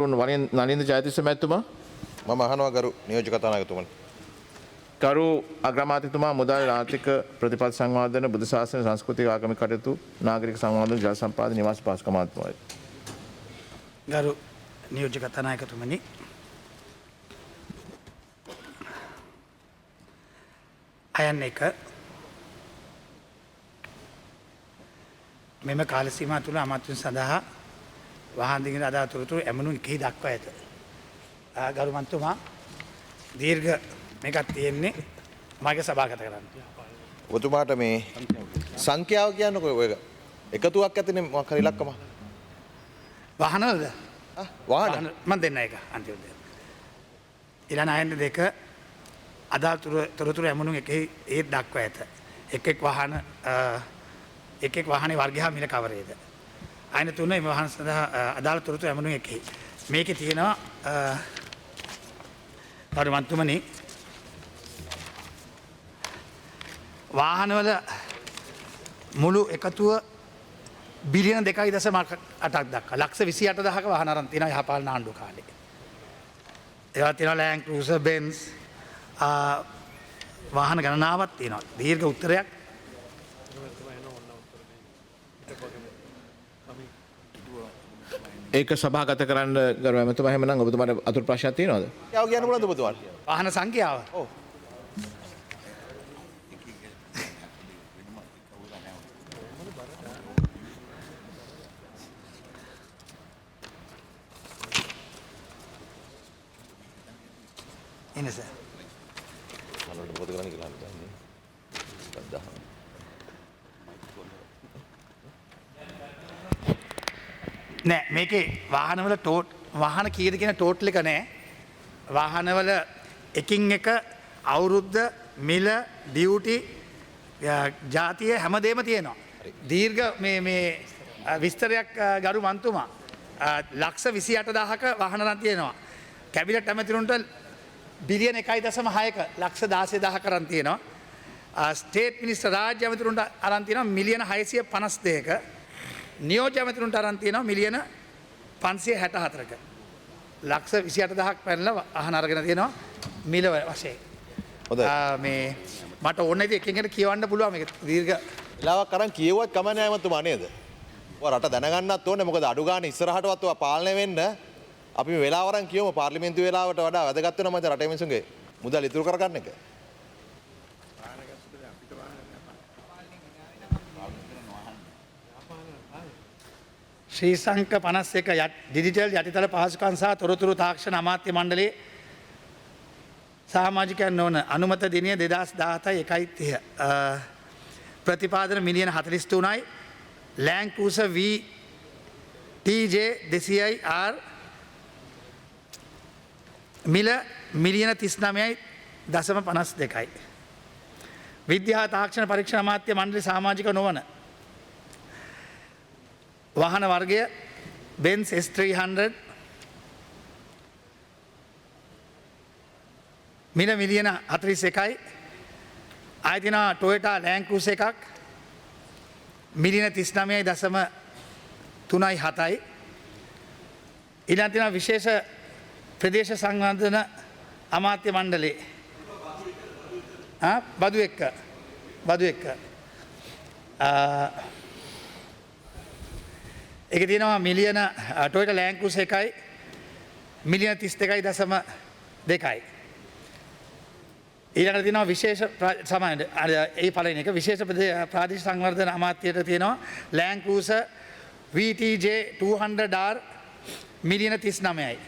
නලින්ද ජයතිස්ස මැතිතුමා මම අහනවා ගරු නියෝජ්‍ය කතානායකතුමනි. කරු අග්‍රාමාත්‍යතුමා මුදල් ආර්ථික ප්‍රතිපත්ති සංවර්ධන බුදු සාසන සංස්කෘතික ආගමික කටයුතු නාගරික සංවර්ධන ජල සම්පාදන නිවාස පහසුකම් අමාත්‍යතුමායි. ගරු නියෝජ්‍ය කතානායකතුමනි අයන්න එක මෙම කාල සීමා තුළ අමාත්‍යංශ සඳහා වාහන දිගින් අදාළ තොරතුරු ඇමුණු එකෙහි දක්වා ඇත. ගරු මන්තුමා දීර්ඝ මේකක් තියෙන්නේ මගේ සභාගත කරන්න. ඔබතුමාට මේ සංඛ්‍යාව කියන්නකෝ ඔය එකතුවක් ඇතිනේ මොකක් හරි ඉලක්කම. වාහනවලද? වාහන මම දෙන්න එක අන්තිමට දෙන්න. ඊළඟ අයන්න දෙක අදාළ තොරතුරු ඇමුණු එකෙහි ඒ දක්වා ඇත. එක් එක් වාහනේ වර්ගය හා මිල කවරේද? අයන තුන මේ වාහන සඳහා අදාළ තොරතුරු ඇමුණු එකෙහි මේකේ තියෙනවා ගරු මන්තුමනි වාහනවල මුළු එකතුව බිලියන 2.8ක් දක්වා ලක්ෂ 28,000ක වාහන අරන් තියෙනවා යහපාලන ආණ්ඩුව කාලේ. ඒවා තියෙනවා ලෑන්ඩ් ක්‍රූසර් බෙන්ස් වාහන ගණනාවක් තියෙනවා. දීර්ඝ උත්තරයක් ඒක සභාගත කරන්න ගරු ඇමතුමා එහෙමනම් ඔබතුමාට අතුරු ප්‍රශ්නයක් තියෙනවද? යාව කියන්න පුළුවන්ද ඔබතුමාට? වාහන සංඛ්‍යාව. ඔව්. එනස. මනෝට මොකද කරන්නේ කියලා හිතන්නේ. සද්දා. නෑ මේකේ වාහනවල වාහන කීයද කියන ටෝටල් එක නෑ. වාහනවල එකින් එක අවුරුද්ද මිල ඩියුටි ජාතිය හැමදේම තියෙනවා. දීර්ඝ මේ විස්තරයක් ගරු මන්තුමා ලක්ෂ 28,000ක වාහන රන් තියෙනවා. කැබිනට් ඇමතිවරුන්ට බිලියන 1.6ක ලක්ෂ 16,000ක රන් තියෙනවා. ස්ටේට් මිනිස්ටර් රාජ්‍ය ඇමතිවරුන්ට අරන් තියෙනවා මිලියන 652ක. නියෝජ්‍ය ඇමතිවරුන්ට අරන් තියෙනවා මිලියන 564ක. ලක්ෂ 28,000ක් පැනලා අහන අරගෙන තියෙනවා මිල වශයෙන්. හොඳයි. මේ මට ඕන ඉතින් එකකින් එකට කියවන්න පුළුවන් මේක දීර්ඝ වෙලාවක් අරන් කියුවත් කම නෑ මතුමා නේද? ඔය රට දැනගන්නත් ඕනේ මොකද අඩු ගන්න ඉස්සරහටවත් ඔය පාලනය වෙන්න අපි මේ වෙලාව අරන් කියමු පාර්ලිමේන්තු වෙලාවට වඩා වැදගත් වෙනවා මචං රටේ මිනිසුන්ගේ මුදල් ඉතුරු කරගන්න එක. ශ්‍රී සංක 51 ඩිජිටල් යටිතල පහසුකම් සහ තොරතුරු තාක්ෂණ අමාත්‍ය මණ්ඩලයේ සමාජිකයන් නොවන අනුමත දිනය 2017 1.30 ප්‍රතිපාදන මිලියන 43යි ලෑන්ඩ් ක්‍රූසර් TJ 200R මිල මිලියන 39.52යි. විද්‍යා තාක්ෂණ පරීක්ෂණ අමාත්‍ය මණ්ඩලයේ සමාජික නොවන වාහන වර්ගය බෙන්ස් S300 මිල මිලියන 41යි. ආයතිනා ටොයටා ලෑන්ඩ් ක්‍රූසර් එකක් මිලියන 39.37යි. ඊළඟ තියෙනවා විශේෂ ප්‍රදේශ සංවර්ධන අමාත්‍ය මණ්ඩලයේ බදු එක්ක ඒක තියෙනවා මිලියන ටොයටා ලෑන්ඩ් ක්‍රූසර් එකයි මිලියන 32.2යි. ඊළඟට තියෙනවා විශේෂ සමාන ඒ පළවෙනි එක විශේෂ ප්‍රාදේශීය සංවර්ධන අමාත්‍යයට තියෙනවා ලෑන්ඩ් ක්‍රූසර් VTJ 200R මිලියන 39යි.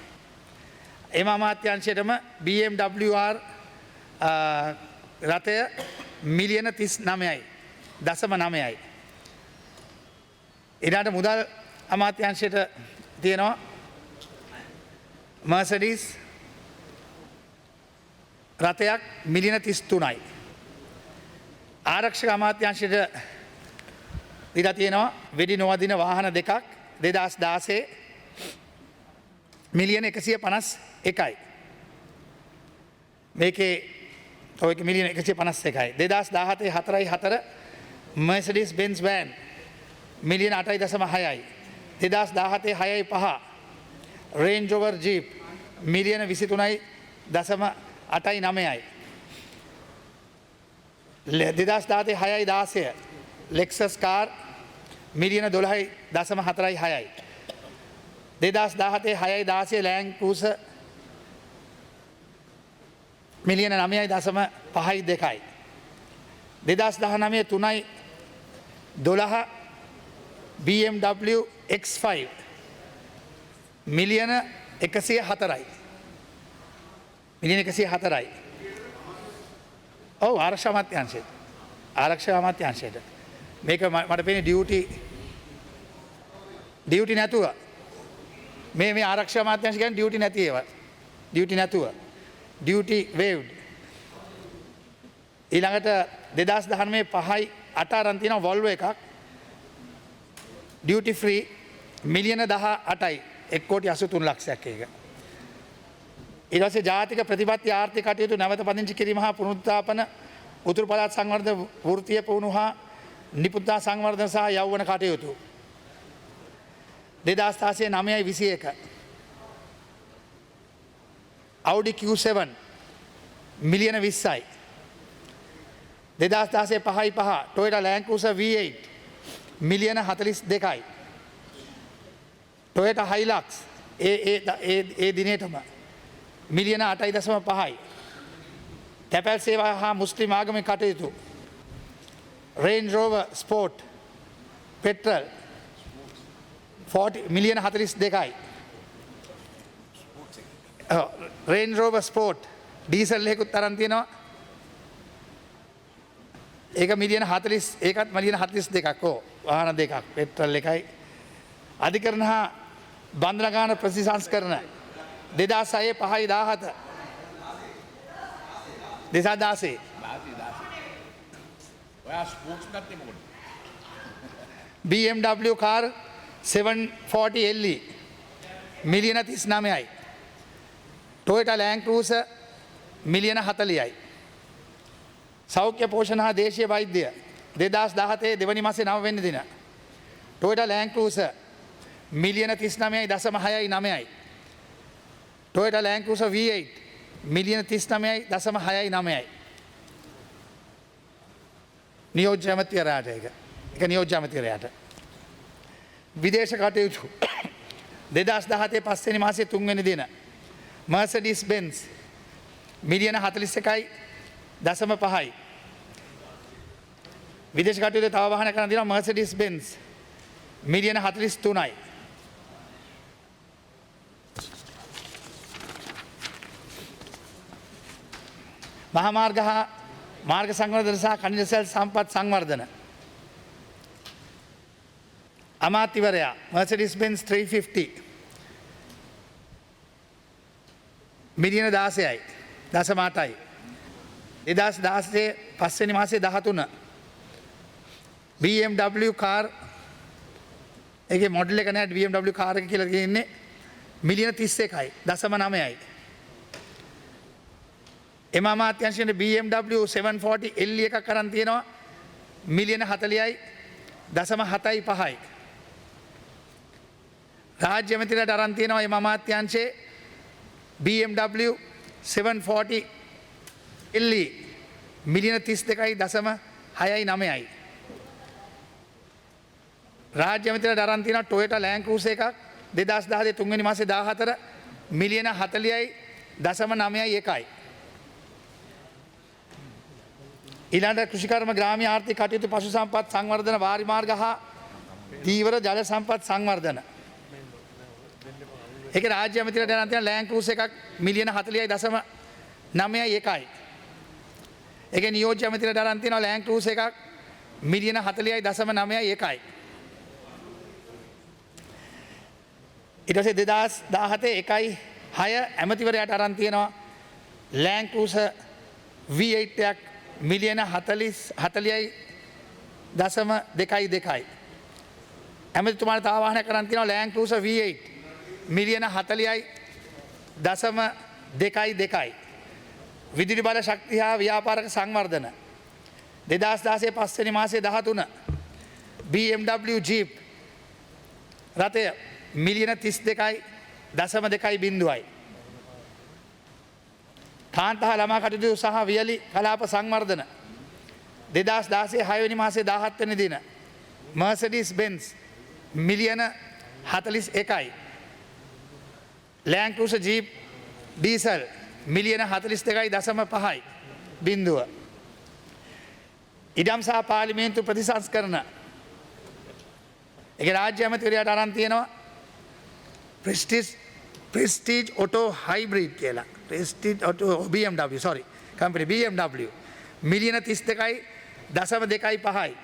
එම අමාත්‍යංශයටම BMW R රථය මිලියන 39.9යි. ඊළඟට මුදල් අමාත්‍යංශයට තියෙනවා මර්සඩීස් රථයක් මිලියන 33යි. ආරක්ෂක අමාත්‍යංශයට දීලා තියෙනවා වෙඩි නොවදින වාහන දෙකක් 2016 මිලියන 151යි. මේකේ ඔය මිලියන 151යි. 2017 4.4 Mercedes Benz van මිලියන 8.6යි. 2017 6.5 රේන්ජ් රෝවර් ජීප් මිලියන 23.8.9යි. 2017 6.16 ලෙක්සස් කාර් මිලියන 12.4.6යි. 2017 6.16 ලෑන්ඩ් ක්‍රූසර් මිලියන 9.5.2යි. 2019 3.12 BMW X5 මිලියන 104යි. මිලියන 104යි. ඔව් ආරක්ෂා අමාත්‍යාංශයට. ආරක්ෂා අමාත්‍යාංශයට. මේක මට පේන්නේ ඩියුටි නැතුව. මේ ආරක්ෂා අමාත්‍යාංශ කියන්නේ ඩියුටි නැති ඒවා. ඩියුටි නැතුව. ඩියුටි වේව්ඩ්. ඊළඟට 2019 5යි 8 අරන් තියෙනවා Volvo එකක්. ඩියුටි ෆ්‍රී මිලියන 18යි 1,83,00,000ක් ඒක. ඊට පස්සේ ජාතික ප්‍රතිපත්ති ආර්ථික කටයුතු නැවත පදිංචි කිරීම හා පුනරුත්ථාපන උතුරු පළාත් සංවර්ධන වෘත්තීය පුහුණු හා නිපුණතා සංවර්ධන සහ යෞවන කටයුතු 2016 9.21 Audi Q7 මිලියන 20යි. 2016 5.5 Toyota Land Cruiser V8 මිලියන 42යි. Toyota Hilux ඒ දිනේටම මිලියන 8.5යි. තැපැල් සේවා හා මුස්ලිම් ආගමික කටයුතු Range Rover Sport Petrol 40 මිලියන 42යි. Range Rover Sport ඩීසල් එකකුත් අරන් තියෙනවා. ඒක මිලියන 40 ඒකත් මිලියන 42ක් ඕ වාහන දෙකක් පෙට්‍රල් එකයි. අධිකරණ හා බන්ධනාගාර ප්‍රතිසංස්කරණ 2006 5.17 2016 BMW car 740 LE මිලියන 39යි. Toyota Land Cruiser මිලියන 40යි. සෞඛ්‍ය පෝෂණ හා දේශීය වෛද්‍ය 2017 දෙවනි මාසේ 9 වෙනි දින Toyota Land Cruiser මිලියන 39.6යි. Toyota Land Cruiser V8 මිලියන 39.6යි. නියෝජ්‍ය ඇමතිවරයාට ඒක නියෝජ්‍ය ඇමතිවරයාට. විදේශ කටයුතු 2017 5 වෙනි මාසේ 3 වෙනි දින Mercedes Benz මිලියන 41.5යි. විදේශ කටයුතු තව වාහන කරන දිනවා Mercedes Benz මිලියන 43යි. මහාමාර්ග හා මාර්ග සංවර්ධන සහ ඛනිජ තෙල් සම්පත් සංවර්ධන අමාත්‍යවරයා Mercedes Benz 350 මිලියන 16යි 8යි. 2016 5 වෙනි මාසේ 13 BMW කාර් ඒකේ මොඩල් එක නෑ BMW කාර් එක කියලා කියන්නේ මිලියන 31.9යි. එම අමාත්‍යංශයේ BMW 740 LE එකක් අරන් තියෙනවා මිලියන 40.7.5යි. රාජ්‍ය ඇමතිවරයාට අරන් තියෙනවා එම අමාත්‍යංශයේ BMW 740 LE මිලියන 32.6.9යි. රාජ්‍ය ඇමතිවරයාට අරන් තියෙනවා Toyota Land Cruiser එකක් 2017 3 වෙනි මාසේ 14 මිලියන 40.9.1යි. ඊළඟට කෘෂිකර්ම ග්‍රාමීය ආර්ථික කටයුතු පශු සම්පත් සංවර්ධන වාරි මාර්ග හා දීවර ජල සම්පත් සංවර්ධන. ඒක රාජ්‍ය ඇමතිවරයාට අරන් තියෙන Land Cruiser එකක් මිලියන 40.9.1යි. ඒක නියෝජ්‍ය ඇමතිවරයාට අරන් තියෙනවා Land Cruiser එකක් මිලියන 40.9.1යි. ඊට පස්සේ 2017 1.6 ඇමතිවරයාට අරන් තියෙනවා Land Cruiser V8 එකක් මිලියන 40.2.2යි. ඇමතිතුමාට තව වාහනයක් අරන් තියෙනවා Land Cruiser V8 මිලියන 40.2.2යි. විදුලි බල ශක්තිය හා ව්‍යාපාරක සංවර්ධන 2016 5 වෙනි මාසේ 13 BMW Jeep රථය මිලියන 32.6 දසම දෙකයි බින්දුවයි. කාන්තහ ළමා කටයුතු සහ වියලි කලාප සංවර්ධන 2016 6 මාසේ 17 වෙනි දින මර්සඩීස් බෙන්ස් මිලියන 41යි. ලෑන්ඩ් ක්‍රූසර් ජීප් ඩීසල් මිලියන 42.5යි බින්දුව. ඉඩම් සහ පාර්ලිමේන්තු ප්‍රතිසංස්කරණ ඒක රාජ්‍ය ඇමතිවරයාට අරන් තියෙනවා ප්‍රෙස්ටිජ් ඔටෝ හයිබ්‍රිඩ් කියලා. Prestige auto BMW sorry company BMW මිලියන 32.25යි.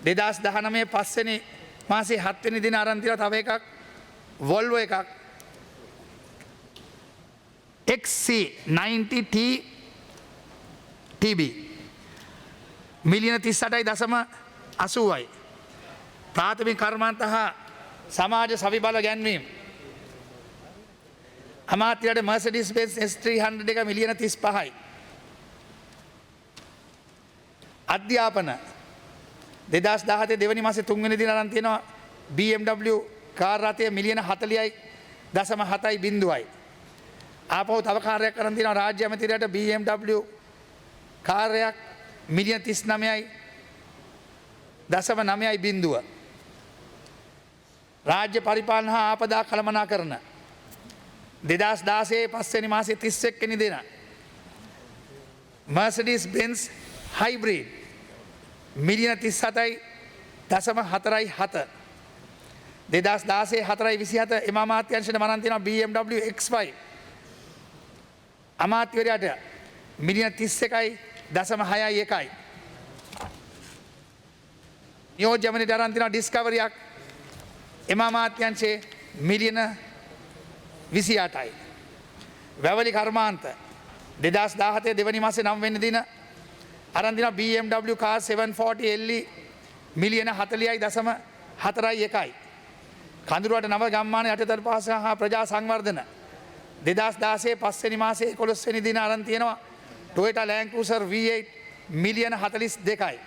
2019 5 වෙනි මාසේ 7 වෙනි දින අරන් තියෙනවා තව එකක් Volvo එකක් XC90T TB මිලියන 38.80යි. ප්‍රාථමික කර්මාන්ත හා සමාජ සවිබල ගැන්වීම අමාත්‍යයට මර්සඩීස් බෙන්ස් S300 එක මිලියන 35යි. අධ්‍යාපන 2017 දෙවනි මාසේ 3 වෙනි දින අරන් තියෙනවා BMW කාර් රථය මිලියන 40.7යි බින්දුවයි. ආපහු තව කාර්යයක් කරන් තියෙනවා රාජ්‍ය ඇමතිවරයාට BMW කාර්යයක් මිලියන 39.9යි බින්දුව. රාජ්‍ය පරිපාලන හා ආපදා කළමනාකරණ 2016 5 වෙනි මාසේ 31 වෙනි දින මර්සඩීස් බෙන්ස් හයිබ්‍රිඩ් මිලියන 37.47 2016 4.27 එම අමාත්‍යංශයට මරන් තියෙනවා BMW X5 අමාත්‍යවරයාට මිලියන 31.61යි. නියෝජ්‍යමනයට අරන් තියෙනවා ඩිස්කවරියක් එම අමාත්‍යංශයේ මිලියන 28යි. වැවලි කර්මාන්ත 2017 දෙවනි මාසේ 9 වෙනි දින අරන් තියෙනවා BMW car 740 LE මිලියන 40.41යි. කඳුරුවට නව ගම්මාන යටතල පහස හා ප්‍රජා සංවර්ධන 2016 5 වෙනි මාසේ 11 වෙනි දින අරන් තියෙනවා Toyota Land Cruiser V8 මිලියන 42යි.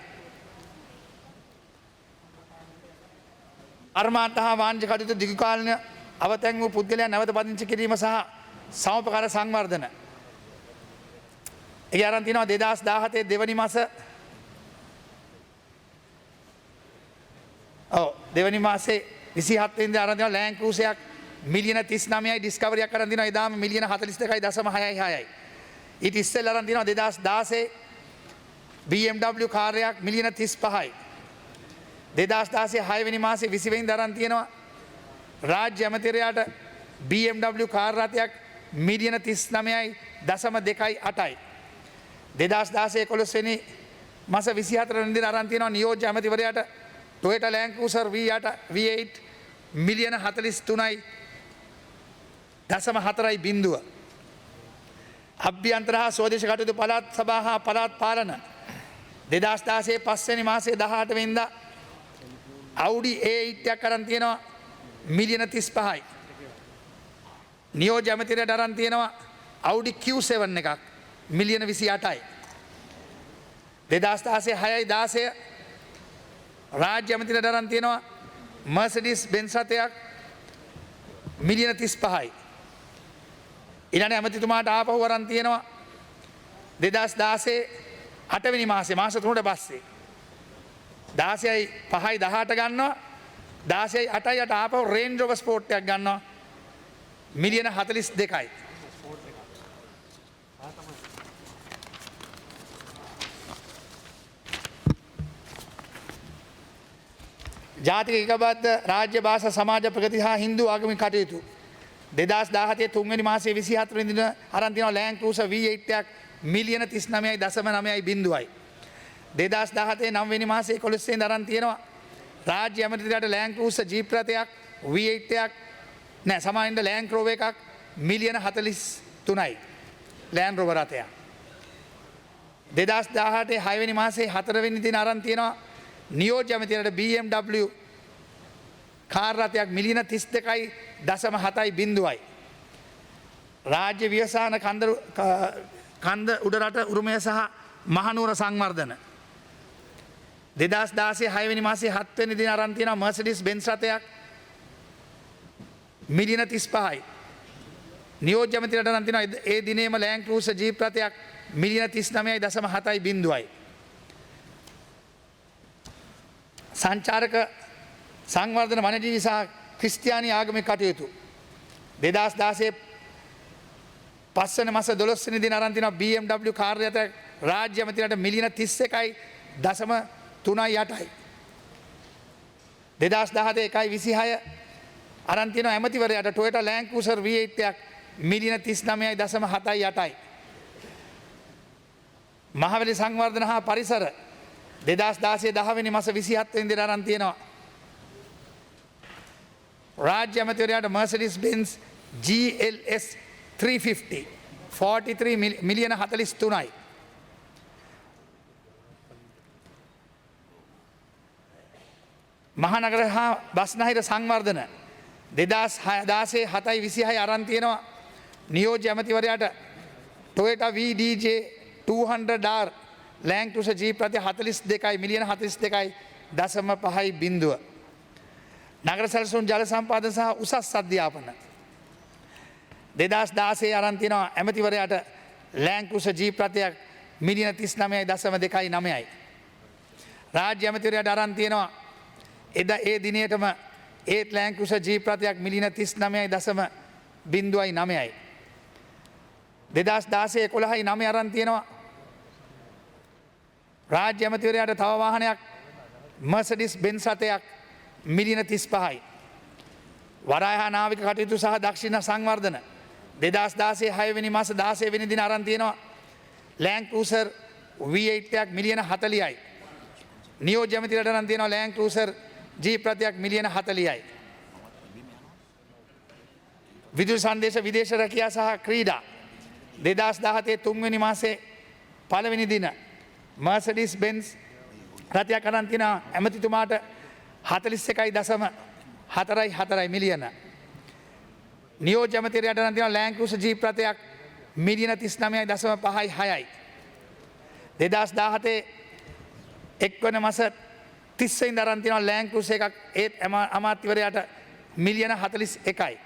කර්මාන්ත හා වාණිජ කටයුතු දිගු කාලීන අවතැන් වූ පුද්ගලයන් නැවත පදිංචි කිරීම සහ සමපකාර සංවර්ධන. ඒ අරන් තියෙනවා 2017 දෙවනි මාස දෙවනි මාසේ 27 වෙනිදා අරන් තියෙනවා ලෑන්ඩ් ක්‍රූසරයක් මිලියන 39යි ඩිස්කවරියක් අරන් තියෙනවා එදාම මිලියන 42.66යි. ඊට ඉස්සෙල්ලා අරන් තියෙනවා 2016 BMW කාර්යයක් මිලියන 35යි. 2016 6 වෙනි මාසේ 20 වෙනිදා අරන් තියෙනවා රාජ්‍ය ඇමතිවරයාට BMW කාර් රථයක් මිලියන 39.28යි. 2016 11 වෙනි මාස 24 වෙනි දින අරන් තියෙනවා නියෝජ්‍ය ඇමතිවරයාට Toyota Land Cruiser V8 මිලියන 43.4යි බින්දුව. අභ්‍යන්තර හා ස්වදේශ කටයුතු පළාත් සභා හා පළාත් පාලන 2016 5 වෙනි මාසේ 18 වෙනිදා Audi A8 එකක් අරන් තියෙනවා මිලියන 35යි. නියෝජ්‍ය ඇමතිවරයාට අරන් තියෙනවා Audi Q7 එකක් මිලියන 28යි. 2016 6.16 රාජ්‍ය ඇමතිවරයාට අරන් තියෙනවා Mercedes Benz රථයක් මිලියන 35යි. ඊළඟ ඇමතිතුමාට ආපහු අරන් තියෙනවා 2016 8 වෙනි මාසේ මාස 3කට පස්සේ 16යි 5යි 18 ගන්නවා 16යි 8යි 8 ආපහු Range Rover Sport එකක් ගන්නවා මිලියන 42යි. ජාතික ඒකබද්ධ රාජ්‍ය භාෂා සමාජ ප්‍රගති හා හින්දු ආගමික කටයුතු 2017 3 වෙනි මාසේ 24 වෙනි දින අරන් තියෙනවා Land Cruiser V8 එකක් මිලියන 39.9යි බින්දුවයි. 2017 9 වෙනි මාසේ 11 වෙනිදා අරන් තියෙනවා රාජ්‍ය ඇමතිවරයාට Land Cruiser Jeep රථයක් V8 එකක් නෑ සමානින්ද Land Rover එකක් මිලියන 43යි Land Rover රථයක්. 2018 6 වෙනි මාසේ 4 වෙනි දින අරන් තියෙනවා නියෝජ්‍ය ඇමතිවරයාට BMW කාර් රථයක් මිලියන 32.7යි බින්දුවයි. රාජ්‍ය ව්‍යවසාන කන්ද උඩරට උරුමය සහ මහනුවර සංවර්ධන 2016 6 වෙනි මාසේ 7 වෙනි දින අරන් තියෙනවා Mercedes Benz රථයක් මිලියන 35යි. නියෝජ්‍ය ඇමතිවරයාට නම් තියෙනවා ඒ දිනේම ලෑන්ඩ් ක්‍රූසර් ජීප් රථයක් මිලියන 39.7 සංචාරක සංවර්ධන වනජීවි සහ ක්‍රිස්තියානි ආගමික කටයුතු 2016 පස්වන මාස 12 වෙනි දින අරන් තිනවා BMW කාර් රථයක් රාජ්‍ය ඇමතිවරයාට මිලියන 31.38යි. 2017 1.26 අරන් තිනවා ඇමතිවරයාට Toyota Land Cruiser V8 එකක් මිලියන 39.78යි. මහවැලි සංවර්ධන හා පරිසර 2016 10 වෙනි මාස 27 වෙනි දින අරන් තියෙනවා රාජ්‍ය ඇමතිවරයාට Mercedes Benz GLS 350 43 මිලියන 43යි. මහනගර හා බස්නාහිර සංවර්ධන 2016 7.26 අරන් තියෙනවා නියෝජ්‍ය ඇමතිවරයාට Toyota VDJ 200R Land Cruiser Jeep රථය 42යි මිලියන 42.5. නගර සැලසුම් ජල සම්පාදන සහ උසස් අධ්‍යාපන 2016 අරන් තියෙනවා ඇමතිවරයාට Land Cruiser Jeep රථයක් මිලියන 39.29යි. රාජ්‍ය ඇමතිවරයාට අරන් තියෙනවා එදා ඒ දිනේටම ඒත් Land Cruiser Jeep රථයක් මිලියන 39.09යි. 2016 11යි 9 අරන් තියෙනවා රාජ්‍ය ඇමතිවරයාට තව වාහනයක් Mercedes Benz රථයක් මිලියන 35යි. වරාය හා නාවික කටයුතු සහ දක්ෂිණ සංවර්ධන 2016 6 වෙනි මාස 16 වෙනි දින අරන් තියෙනවා Land Cruiser V8 එකක් මිලියන 40යි. නියෝජ්‍ය ඇමතිවරයාට අරන් තියෙනවා Land Cruiser Jeep රථයක් මිලියන 40යි. විදුලි සංදේශ විදේශ රැකියා සහ ක්‍රීඩා 2017 3 වෙනි මාසේ 1 වෙනි දින Mercedes Benz රථයක් අරන් තියෙනවා ඇමතිතුමාට 41.44 මිලියන. නියෝජ්‍ය ඇමතිවරයාට අරන් තියෙනවා Land Cruiser Jeep රථයක් මිලියන 39.56යි. 2017 එක් වන මාස 30 වෙනිදා අරන් තියෙනවා Land Cruiser එකක් ඒත් අමාත්‍යවරයාට මිලියන 41යි.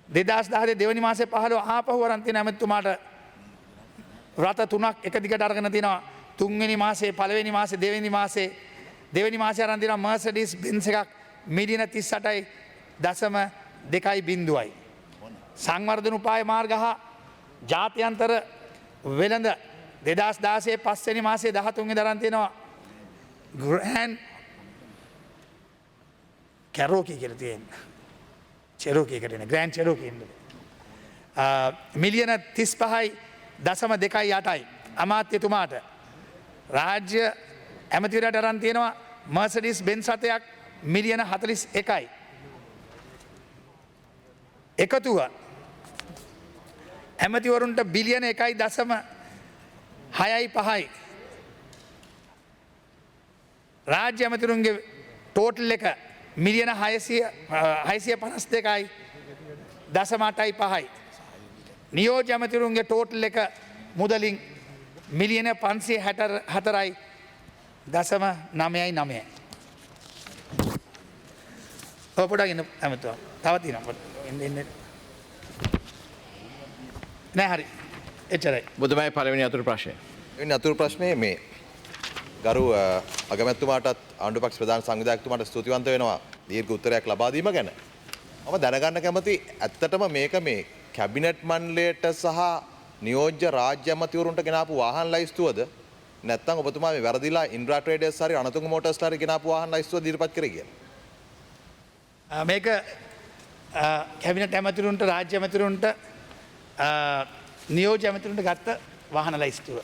2017 දෙවනි මාසේ 15 ආපහු අරන් තියෙන ඇමතිතුමාට රථ 3ක් එක දිගට අරගෙන තියෙනවා. 3 වෙනි මාසේ 1 වෙනි මාසේ 2 වෙනි මාසේ දෙවනි මාසේ අරන් තියෙනවා Mercedes Benz එකක් මිලියන 38.2යි. සංවර්ධන උපාය මාර්ග හා ජාත්‍යන්තර වෙළඳ 2016 5 වෙනි මාසේ 13 වෙනිදා අරන් තියෙනවා Grand Cherokee කියලා තියෙනවා. Cherokee එකට එන Grand Cherokee ඉන්න. මිලියන 35.28යි අමාත්‍යතුමාට. රාජ්‍ය ඇමතිවරයාට අරන් තියෙනවා Mercedes Benz රථයක් මිලියන 41යි. එකතුව ඇමතිවරුන්ට බිලියන 1.6.5යි. රාජ්‍ය ඇමතිවරුන්ගේ ටෝටල් එක මිලියන 652.8.5යි. නියෝජ්‍ය ඇමතිවරුන්ගේ ටෝටල් එක මුදලින් මිලියන 564.99. පොඩාගෙන ඇමතුවා තවතින නෑ හරි එච්චරයි. බුදුමයි පළවෙනි අතුරු ප්‍රශ්නය. එනි අතුරු ප්‍රශ්නය මේ ගරු අගමැතිතුමාටත් ආණ්ඩුපක්ෂ ප්‍රධාන සංවිධායකතුමාට ස්තුතිවන්ත වෙනවා දීර්ඝ උත්තරයක් ලබා දීම ගැන. මම දැනගන්න කැමති ඇත්තටම මේක මේ කැබිනට් මණ්ඩලයට සහ නියෝජ්‍ය රාජ්‍ය ඇමතිවරුන්ට ගෙනාපු වාහන ලයිස්තුවද නැත්නම් ඔබතුමා මේ වැරදිලා ඉන්ද්‍රා ට්‍රේඩර්ස් හරි රණතුංග මෝටර්ස්ලා හරි ගෙනාපු වාහන ලයිස්තුව ඉදිරිපත් කරේ කියලා. මේක කැබිනට් ඇමතිවරුන්ට රාජ්‍ය ඇමතිවරුන්ට නියෝජ්‍ය ඇමතිවරුන්ට ගත්ත වාහන ලයිස්තුව.